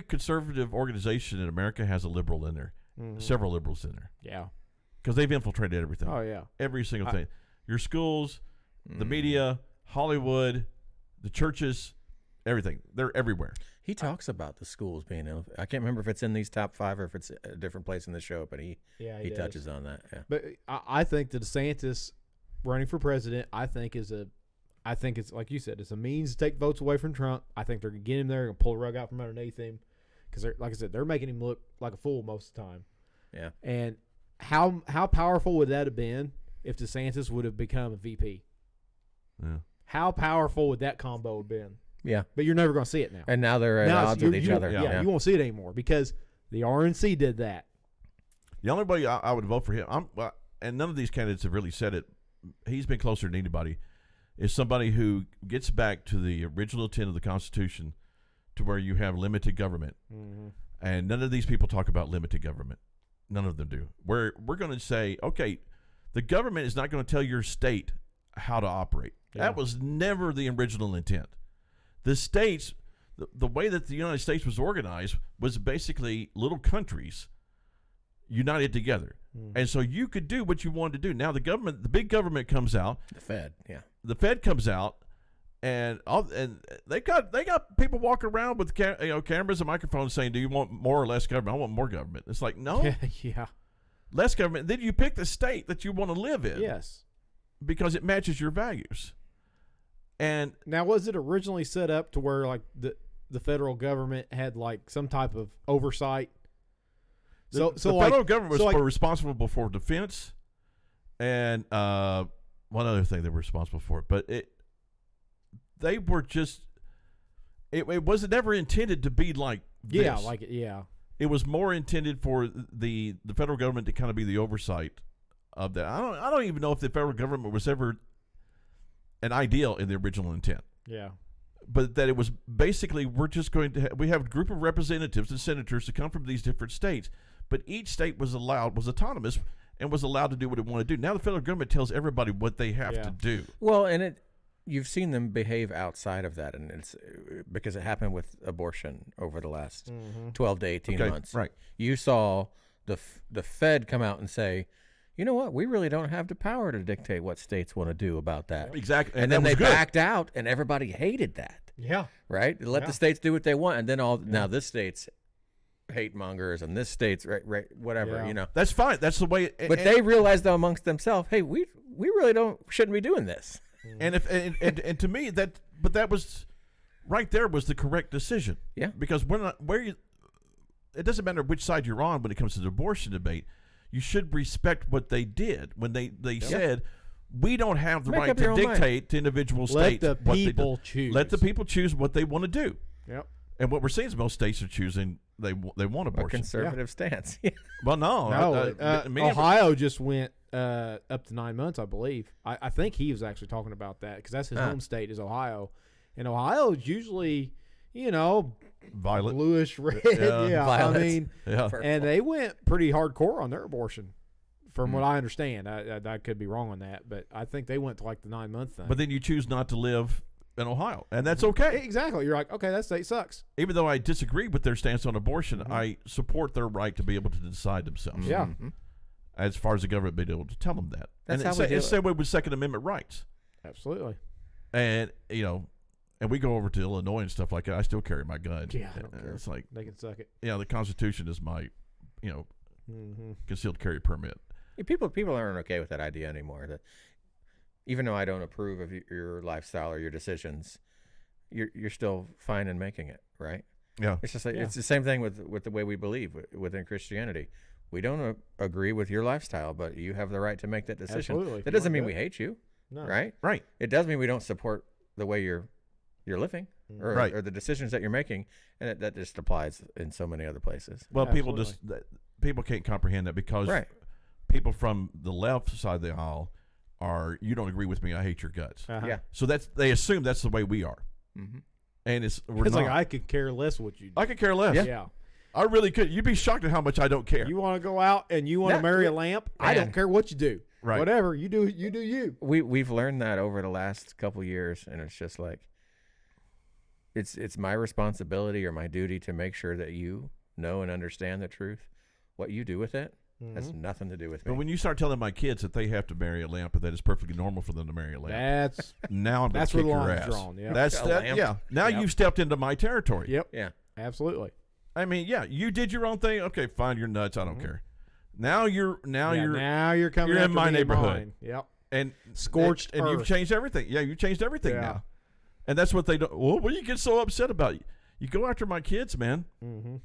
conservative organization in America has a liberal in there. Several liberals in there. Yeah. Because they've infiltrated everything. Oh, yeah. Every single thing. Your schools, the media, Hollywood, the churches, everything. They're everywhere. He talks about the schools being I can't remember if it's in these top 5 or if it's a different place in the show, but he does. touches on that. Yeah. But I think the DeSantis running for president, I think it's like you said, it's a means to take votes away from Trump. I think they're gonna get him there and pull the rug out from underneath him, because like I said, they're making him look like a fool most of the time. Yeah. And how powerful would that have been if DeSantis would have become a VP? Yeah. How powerful would that combo have been? Yeah. But you're never going to see it now. And now they're at Now odds with each other. Yeah, you won't see it anymore because the RNC did that. The only way I would vote for him, and none of these candidates have really said it, he's been closer than anybody, is somebody who gets back to the original intent of the Constitution to where you have limited government. Mm-hmm. And none of these people talk about limited government. None of them do. We're going to say, okay, the government is not going to tell your state how to operate. Yeah. That was never the original intent. The states, the way that the United States was organized was basically little countries united together. And so you could do what you wanted to do. Now the big government comes out. The Fed, yeah. The Fed comes out, and they got people walking around with cameras and microphones saying, "Do you want more or less government?" I want more government. It's like, no, Yeah. less government. Then you pick the state that you want to live in. Yes. Because it matches your values. And Now, was it originally set up to where like the federal government had like some type of oversight? the federal government was responsible for defense and one other thing they were responsible for. But they were just it wasn't never intended to be like this. Yeah. It was more intended for the federal government to kind of be the oversight of that. I don't even know if the federal government was ever an ideal in the original intent. Yeah. But that it was basically we're just going to we have a group of representatives and senators to come from these different states, but each state was autonomous and was allowed to do what it wanted to do. Now the federal government tells everybody what they have to do. Well, and you've seen them behave outside of that, and it's because it happened with abortion over the last 12 to 18 months. Right. You saw the Fed come out and say, you know what? We really don't have the power to dictate what states want to do about that. Exactly. And then they backed out, and everybody hated that. Yeah. Right? Let the states do what they want, and then now this state's hate mongers, and this state's right whatever, Yeah. you know. That's fine. That's the way. But they realized though amongst themselves, hey, we really shouldn't be doing this. And to me that was right there was the correct decision. Yeah. Because it doesn't matter which side you're on when it comes to the abortion debate. You should respect what they did when they said we don't have the Make right up your to own mind. dictate to individual Let states the what they do. people choose. Let the people choose what they want to do. Yep. And what we're seeing is most states are choosing they want A abortion. conservative stance. Well, no, Ohio just went up to 9 months, I believe. I think he was actually talking about that because that's his home state is Ohio, and Ohio is usually, Violet. bluish red. Yeah. Yeah, Violet. I mean, Yeah. and they went pretty hardcore on their abortion, from what I understand. I could be wrong on that, but I think they went to like the 9 month thing. But then you choose not to live in Ohio, and that's okay. Exactly. You're like, okay, that state sucks. Even though I disagree with their stance on abortion, I support their right to be able to decide themselves. Yeah. As far as the government being able to tell them that. That's and how we do it's it. the same way with Second Amendment rights. Absolutely. And, and we go over to Illinois and stuff like that. I still carry my gun. Yeah, I don't care. It's like, They can suck it. the Constitution is my, concealed carry permit. People aren't okay with that idea anymore. That even though I don't approve of your lifestyle or your decisions, you're still fine in making it, right? Yeah. It's just like it's the same thing with the way we believe within Christianity. We don't agree with your lifestyle, but you have the right to make that decision. Absolutely. That doesn't mean we hate you, No. right? Right. It does mean we don't support the way you're living or, Right. or the decisions that you're making, and that just applies in so many other places. Well, Absolutely. people can't comprehend that because Right. people from the left side of the aisle are, you don't agree with me, I hate your guts. Uh-huh. Yeah. So they assume that's the way we are. Mm-hmm. And it's It's not. like I could care less what you do. I could care less. Yeah. I really could. You'd be shocked at how much I don't care. You want to go out and you want to marry a lamp? I don't Man. care what you do. Right. Whatever you do, you do you. We've learned that over the last couple years, and it's just like it's my responsibility or my duty to make sure that you know and understand the truth. What you do with it has nothing to do with me. But when you start telling my kids that they have to marry a lamp and that it's perfectly normal for them to marry a lamp, That's now I'm going that's to where kick the your line's ass. drawn. Yeah. That's A that. lamp? Yeah. Now Yep. you've stepped into my territory. Yep. yeah, Absolutely. I mean, yeah, you did your own thing. Okay, fine, you're nuts. I don't care. Now you're Now you're coming. you're in after my me and neighborhood. mine. Yep. and Scorched and you've earth. changed everything. Yeah, you changed everything Yeah. now. And that's what they do. Well, what do you get so upset about? You go after my kids, man. Mm-hmm.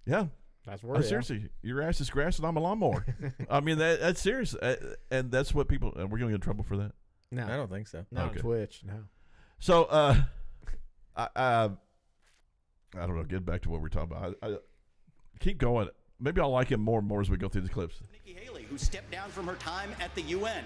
Yeah. That's where. Seriously, your ass is grass and I'm a lawnmower. I mean, that's serious. And that's what people, and we're going to get in trouble for that. No, I don't think so. not Okay. on Twitch. No. So, I don't know. Get back to what we're talking about. I keep going. Maybe I'll like him more and more as we go through the clips. Nikki Haley, who stepped down from her time at the UN.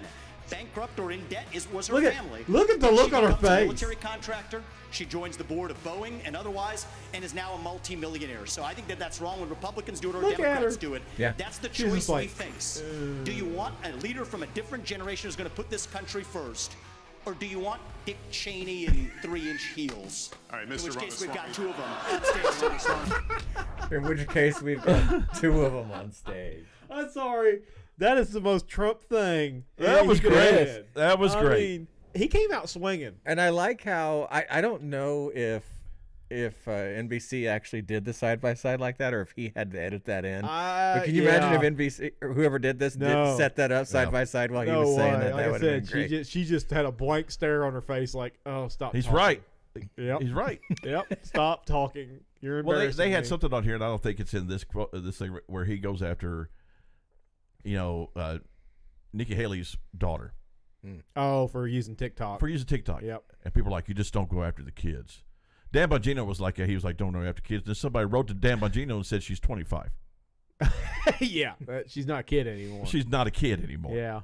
Bankrupt or in debt was her Look at- family. look at the look She on her becomes a face. military contractor. She joins the board of Boeing and otherwise, and is now a multimillionaire. So I think that's wrong when Republicans do it or Look at Democrats her. do it. Yeah. That's the She's choice just like, we face. Do you want a leader from a different generation who's going to put this country first? Or do you want Dick Cheney in 3-inch heels? All right, In Mr. which case we've got Ramaswamy. 2 of them on stage. In which case, we've got 2 of them on stage. I'm sorry. That is the most Trump thing. That was he great. did. That was I great. mean, he came out swinging. And I like how I don't know if NBC actually did the side by side like that, or if he had to edit that in. But can you imagine if NBC or whoever did this No. did set that up side by side while he was saying that? Like That I would have been said, great. she just had a blank stare on her face, like, "Oh, stop." He's talking. right. Yep. He's right. Yep. Stop talking. You're Well, embarrassing they had me. something on here, and I don't think it's in this quote, this thing where he goes after, Nikki Haley's daughter Oh, for using TikTok. for using TikTok. Yep. And people are like, you just don't go after the kids. Dan Bongino was like, he was like, don't go after kids. And somebody wrote to Dan Bongino and said she's 25. Yeah. She's not a kid anymore. She's not a kid anymore. Yeah.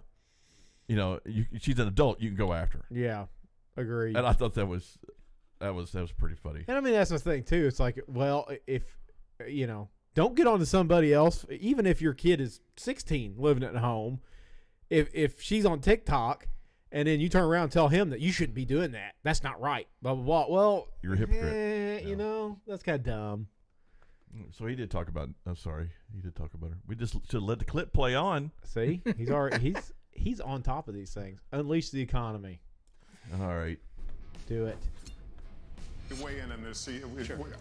She's an adult. You can go after her. Yeah. Agreed. And I thought that was pretty funny. And I mean, that's the thing too. It's like, well, if don't get on to somebody else, even if your kid is 16 living at home. If she's on TikTok and then you turn around and tell him that you shouldn't be doing that, that's not right. Blah blah blah. Well, You're a hypocrite. Yeah. That's kind of dumb. So he did talk about. I'm sorry, he did talk about her. We just should let the clip play on. See, he's already he's on top of these things. Unleash the economy. All right. Do it. Weigh in on this.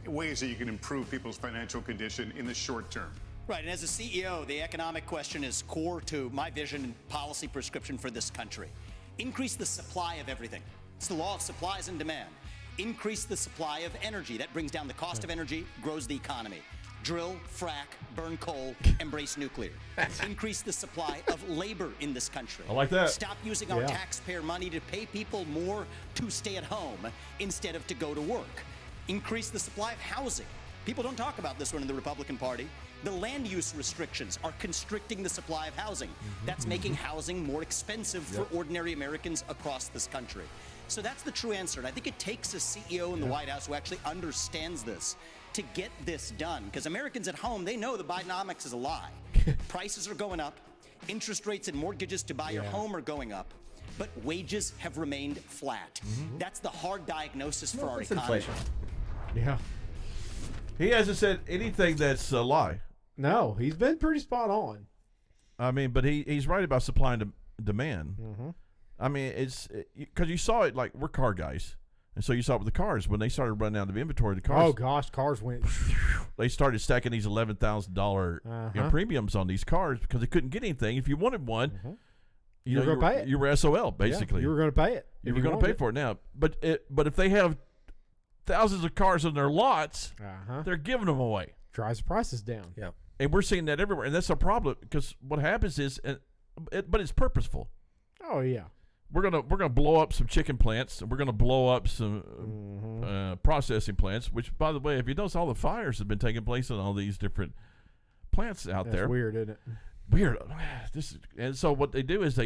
Ways that you can improve people's financial condition in the short term. Right, and as a CEO, the economic question is core to my vision and policy prescription for this country. Increase the supply of everything. It's the law of supplies and demand. Increase the supply of energy. That brings down the cost of energy, grows the economy. Drill, frack, burn coal, embrace nuclear. Increase the supply of labor in this country. I like that. Stop using our taxpayer money to pay people more to stay at home instead of to go to work. Increase the supply of housing. People don't talk about this one in the Republican Party. The land use restrictions are constricting the supply of housing. That's making housing more expensive for ordinary Americans across this country. So that's the true answer. And I think it takes a CEO in the White House who actually understands this to get this done. Because Americans at home, they know the Bidenomics is a lie. Prices are going up. Interest rates and mortgages to buy your home are going up. But wages have remained flat. That's the hard diagnosis for our It's economy. inflation. Yeah. He hasn't said anything that's a lie. No, he's been pretty spot on. I mean, but he's right about supply and demand. I mean, it's because you saw it. Like, we're car guys, And so you saw it with the cars. When they started running out of inventory, the cars. Oh gosh, cars went. They started stacking these $11,000 premiums on these cars because they couldn't get anything. If you wanted one, you were going to pay it. You were SOL basically. Yeah, you were going to pay it. You were going to pay for it now. But if they have thousands of cars on their lots, they're giving them away. Drives the prices down. Yeah. And we're seeing that everywhere, and that's a problem because what happens is, but it's purposeful. Oh yeah. We're gonna blow up some chicken plants, and we're gonna blow up some processing plants. Which, by the way, if you notice, all the fires have been taking place on all these different plants out there. That's weird, isn't it? Weird. And so what they do is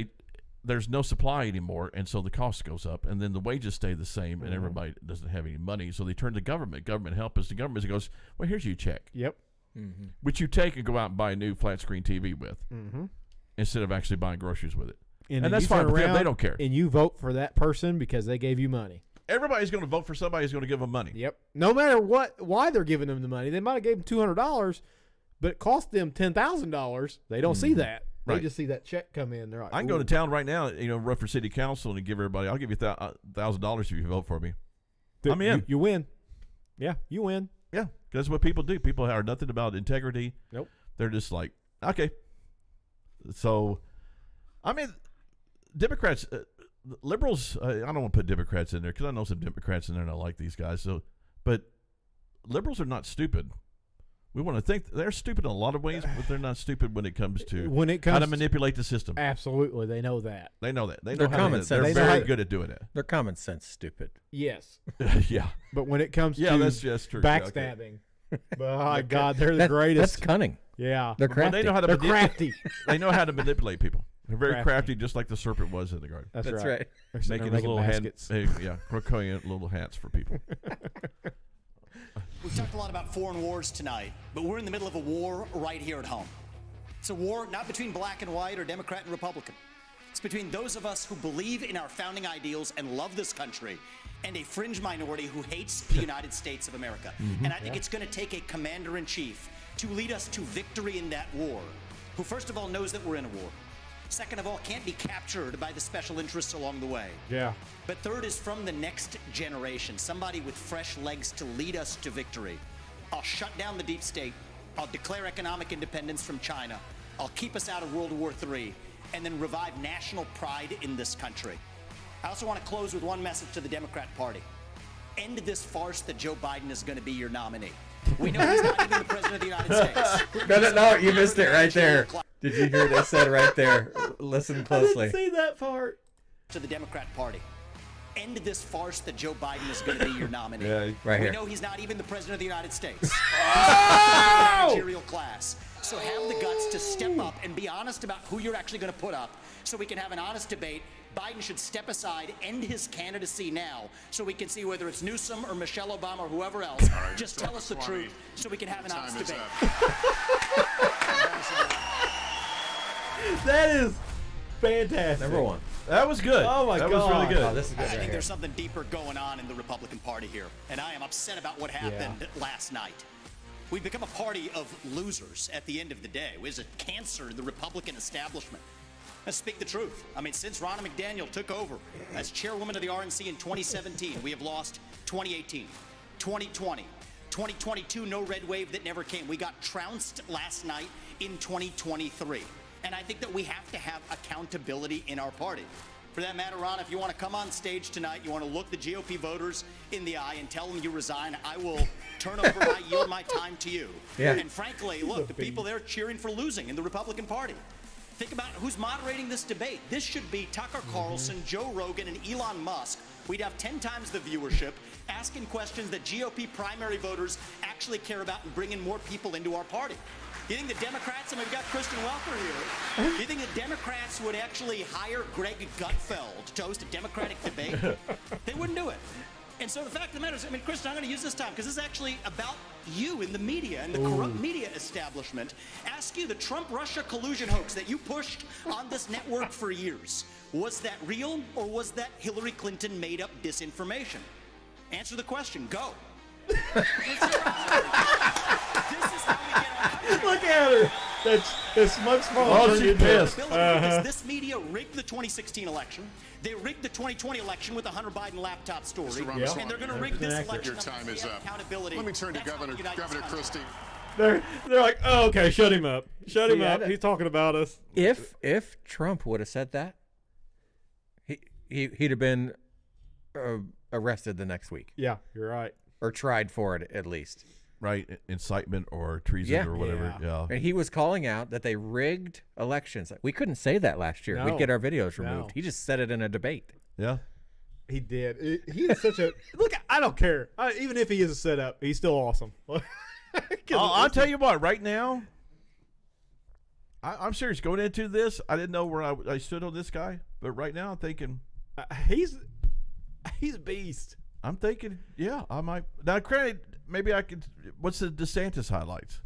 there's no supply anymore, and so the cost goes up, and then the wages stay the same, and everybody doesn't have any money. So they turn to government. Government help us. The government goes, well, here's your check. Yep. Which you take and go out and buy a new flat screen TV with, instead of actually buying groceries with it. And that's fine with them. They don't care. And you vote for that person because they gave you money. Everybody's going to vote for somebody who's going to give them money. Yep. No matter why they're giving them the money. They might have gave them $200, but it cost them $10,000. They don't see that. They just see that check come in. They're like, I can go to town right now, run for city council and give everybody, I'll give you $1,000 if you vote for me. I'm in. You win. Yeah, you win. Yeah, that's what people do. People are nothing about integrity. Nope. They're just like, okay. So, I mean, Democrats, liberals, I don't want to put Democrats in there because I know some Democrats in there and I like these guys. So, but liberals are not stupid. We want to think they're stupid in a lot of ways, but they're not stupid when it comes to how to manipulate the system. Absolutely, they know that. They know that. They know They're how common sense. They're very good at doing it. They're common sense stupid. Yes. Yeah. But when it comes to that's true. backstabbing, oh my God, they're the greatest. That's cunning. Yeah. They're crafty. They know how to They're crafty. They know how to manipulate people. They're very Crafty. crafty, just like the serpent was in the garden. That's That's right. right. Making his little baskets. crocheting little hats for people. We've talked a lot about foreign wars tonight, but we're in the middle of a war right here at home. It's a war not between black and white or Democrat and Republican. It's between those of us who believe in our founding ideals and love this country and a fringe minority who hates the United States of America. And I think it's going to take a commander-in-chief to lead us to victory in that war, who first of all knows that we're in a war. Second of all, can't be captured by the special interests along the way. Yeah. But third is from the next generation, somebody with fresh legs to lead us to victory. I'll shut down the deep state. I'll declare economic independence from China. I'll keep us out of World War III, and then revive national pride in this country. I also want to close with one message to the Democrat Party. End this farce that Joe Biden is going to be your nominee. We know he's not even the president of the United States. No, you missed it right there. Did you hear they said right there? Listen closely. I didn't see that part. To the Democrat Party. End this farce that Joe Biden is going to be your nominee. Right here. We know he's not even the president of the United States. Oh! Managerial class. So have the guts to step up and be honest about who you're actually going to put up so we can have an honest debate. Biden should step aside, end his candidacy now, so we can see whether it's Newsom or Michelle Obama or whoever else. Right, just tell us the truth so we can have an honest debate. That is fantastic. Number one. That was good. Oh, my That God. was really good. Oh, this is good I right think here. there's something deeper going on in the Republican Party here, and I am upset about what happened last night. We've become a party of losers at the end of the day. It was a cancer in the Republican establishment. Let's speak the truth. I mean, since Ronna McDaniel took over as chairwoman of the RNC in 2017, we have lost 2018, 2020, 2022, no red wave that never came. We got trounced last night in 2023. And I think that we have to have accountability in our party. For that matter, Ron, if you want to come on stage tonight, you want to look the GOP voters in the eye and tell them you resign, I will yield my time to you. Yeah. And frankly, look, the people there cheering for losing in the Republican Party. Think about who's moderating this debate. This should be Tucker Carlson, Joe Rogan, and Elon Musk. We'd have 10 times the viewership, asking questions that GOP primary voters actually care about and bringing more people into our party. Do you think the Democrats, and we've got Kristen Welker here, do you think the Democrats would actually hire Greg Gutfeld to host a Democratic debate? They wouldn't do it. And so the fact of the matter is, I mean, Kristen, I'm going to use this time because this is actually about you in the media and the corrupt media establishment. Ask you, the Trump-Russia collusion hoax that you pushed on this network for years, was that real or was that Hillary Clinton made up disinformation? Answer the question. Go. This is how we get our country. Look at her. that smoke small. Oh, she's pissed. Because this media rigged the 2016 election. They rigged the 2020 election with the Hunter Biden laptop story. Ramaswamy, And they're going to rig this election. your time is up. Accountability. Let me turn to That's Governor Christie. They're like, oh, okay, shut him up. Shut him up. He's talking about us. If Trump would have said that, he'd have been arrested the next week. Yeah, you're right. Or tried for it at least. Right, incitement or treason or whatever. Yeah. And he was calling out that they rigged elections. We couldn't say that last year. No. We'd get our videos removed. No. He just said it in a debate. Yeah. He did. He is such a look. I don't care. Even if he is a setup, he's still awesome. I'll tell you what. Right now, I'm serious. Going into this, I didn't know where I stood on this guy, but right now I'm thinking he's a beast. I'm thinking, yeah, I might. Now, granted, maybe I could. What's the Desantis highlights?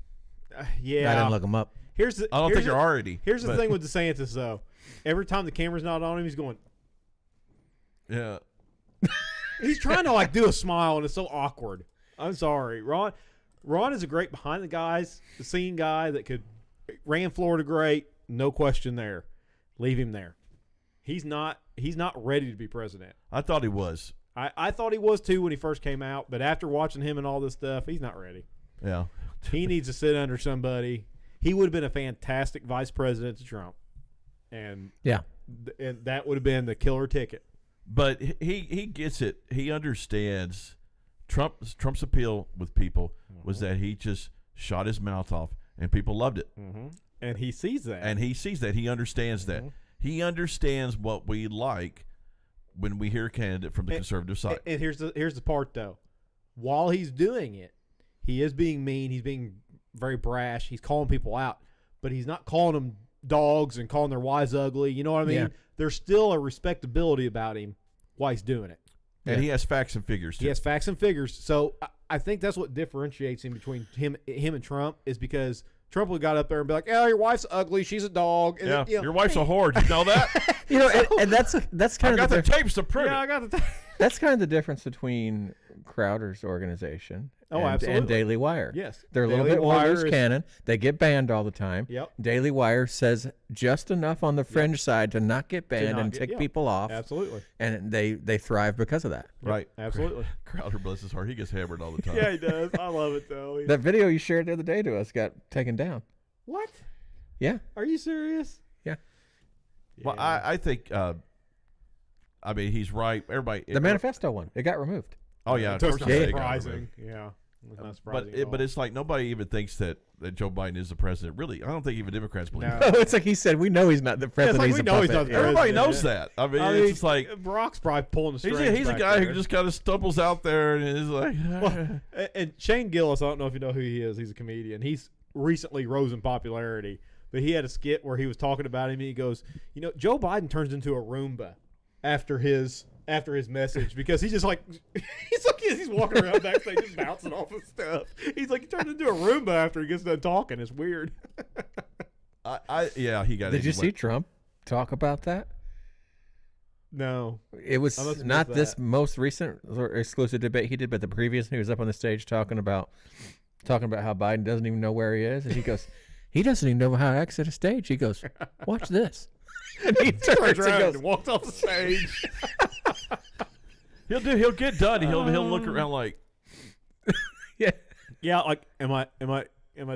Yeah, I didn't look him up. I don't think there are any. Here's the thing with DeSantis, though. Every time the camera's not on him, he's going. Yeah. He's trying to like do a smile, and it's so awkward. I'm sorry, Ron. Ron is a great behind the scene guy that ran Florida great, no question there. Leave him there. He's not ready to be president. I thought he was. I thought he was too when he first came out, but after watching him and all this stuff, he's not ready. Yeah. He needs to sit under somebody. He would have been a fantastic vice president to Trump, and that would have been the killer ticket. But he gets it. He understands. Trump's appeal with people was that he just shot his mouth off, and people loved it. Mm-hmm. And he sees that. He understands that. He understands what we like when we hear a candidate from the conservative side. And here's the part, though. While he's doing it, he is being mean. He's being very brash. He's calling people out, but he's not calling them dogs and calling their wives ugly. You know what I mean? Yeah. There's still a respectability about him while he's doing it. And he has facts and figures, too. He has facts and figures. So I think that's what differentiates him between him and Trump is because Trump would got up there and be like, "Oh, your wife's ugly. She's a dog." And Yeah, then, your wife's a whore. Did you know that? And that's kind I of got the tapes to prove Yeah, I it. got the. that's kind of the difference between Crowder's organization absolutely. and Daily Wire. Yes. They're a little Daily bit more Wire loose is- cannon. They get banned all the time. Yep. Daily Wire says just enough on the fringe side to not get banned not and get- tick yeah. people off. Absolutely. And they thrive because of that. Right. Absolutely. Crowder, bless his heart. He gets hammered all the time. Yeah, he does. I love it though. That video you shared the other day to us got taken down. What? Yeah. Are you serious? Yeah. Well, I think, I mean, he's right. Everybody. The manifesto one. It got removed. Oh, yeah. Of That's course not it's taken surprising. Yeah. It's not surprising. But it's like nobody even thinks that Joe Biden is the president. Really, I don't think even Democrats believe No. that. It's like he said, we know he's not the president. like he's we a know he's puppet. not the Yeah. Everybody president, knows yeah. that. I mean, it's just like Brock's probably pulling the strings. he's a back guy there. who just kind of stumbles out there and is like. And Shane Gillis, I don't know if you know who he is. He's a comedian. He's recently rose in popularity, but he had a skit where he was talking about him. And he goes, Joe Biden turns into a Roomba after his message because he's just like he's walking around backstage just bouncing off of stuff. He's like he turns into a Roomba after he gets done talking. It's weird. Yeah, he got. Did you see Trump talk about that? No, It was I must have not missed this that. most recent or exclusive debate he did, but the previous. He was up on the stage talking about how Biden doesn't even know where he is, and he goes, he doesn't even know how to exit a stage. He goes, watch this. And he turns and goes, and walked off the stage. He'll get done. He'll look around like. yeah, Yeah, like am I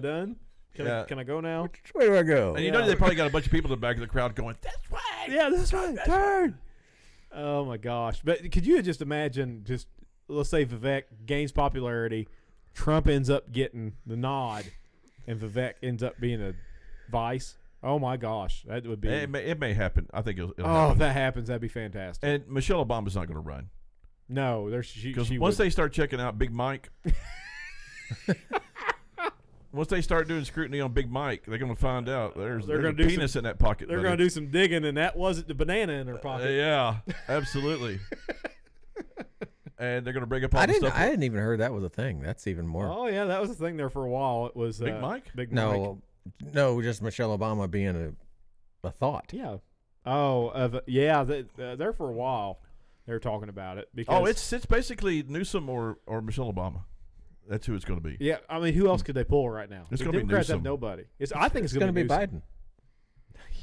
done? Can I go now? which way do I go? And you know they probably got a bunch of people in the back of the crowd going, "That's way." Yeah, that's right. Turn. Oh my gosh! But could you just imagine? Just let's say Vivek gains popularity, Trump ends up getting the nod, and Vivek ends up being a vice. Oh my gosh, that would be. It may happen. I think it'll Oh, happen. if that happens, that'd be fantastic. And Michelle Obama's not going to run No, there's because once they start checking out Big Mike, once they start doing scrutiny on Big Mike, they're going to find out there's gonna a do penis in that pocket. they're going to do some digging, and that wasn't the banana in her pocket. Yeah, absolutely. And they're going to bring up all I the didn't. stuff. I hadn't even heard that was a thing. That's even more. Oh yeah, that was the thing there for a while. It was Big Mike? Big Mike. No, just Michelle Obama being a thought. Yeah. Oh, yeah. There for a while, they were talking about it because Oh, it's basically Newsom or Michelle Obama. That's who it's going to be. Yeah, I mean, who else could they pull right now? It's The going to be Democrats have Newsom. nobody. I think it's going to be Newsom. Biden.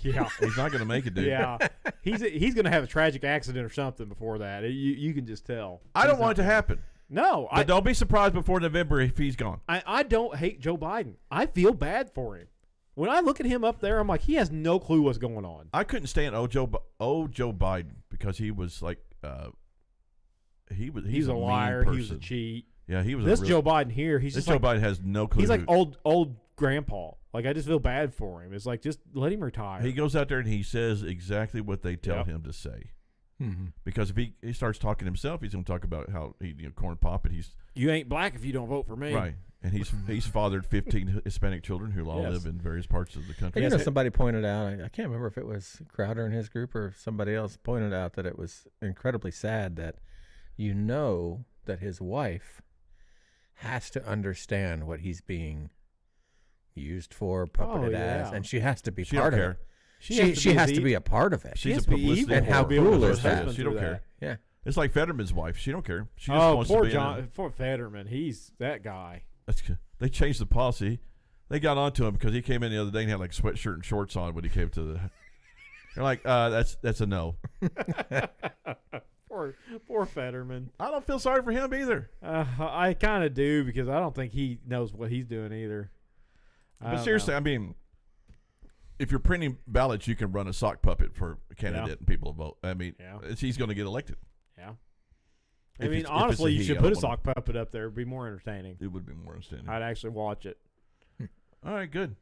Yeah, He's not going to make it, dude. yeah. He's going to have a tragic accident or something before that. You can just tell. I don't want it to happen. No, But don't be surprised before November if he's gone. I don't hate Joe Biden. I feel bad for him. When I look at him up there, I'm like, he has no clue what's going on. I couldn't stand Joe Biden because he was like he's a mean liar. He was a person. cheat. Yeah, he was. This a real, Joe Biden here, he's This just Joe Biden has no clue. he's like who- old grandpa. Like, I just feel bad for him. It's like, just let him retire. He goes out there and he says exactly what they tell Yep. him to say. Mm-hmm. Because if he starts talking himself, he's going to talk about how he corn pop and he's You ain't black if you don't vote for me. right, and he's fathered 15 Hispanic children who all Yes. live in various parts of the country. And, somebody pointed out, I can't remember if it was Crowder in his group or somebody else pointed out that it was incredibly sad that that his wife has to understand what he's being used for, puppeted as, and she has to be She part don't of care. it. She has to be a part of it. She's has a to be publicity evil And how whore. to be able cruel to is put her that? husband She don't through care. that. Yeah. It's like Fetterman's wife. She don't care. She just Oh, wants poor to be John, poor Fetterman. He's that guy. That's good. They changed the policy. They got onto him because he came in the other day and had like sweatshirt and shorts on when he came to the. They're like, that's a no. Poor Fetterman. I don't feel sorry for him either. I kind of do, because I don't think he knows what he's doing either. But seriously, I mean, if you're printing ballots, you can run a sock puppet for a candidate and people vote. I mean, Yeah. he's going to get elected. Yeah. If I mean, it's a honestly, you he, should I put a don't wanna- sock puppet up there. It'd be more entertaining. It would be more understanding. I'd actually watch it. All right, good.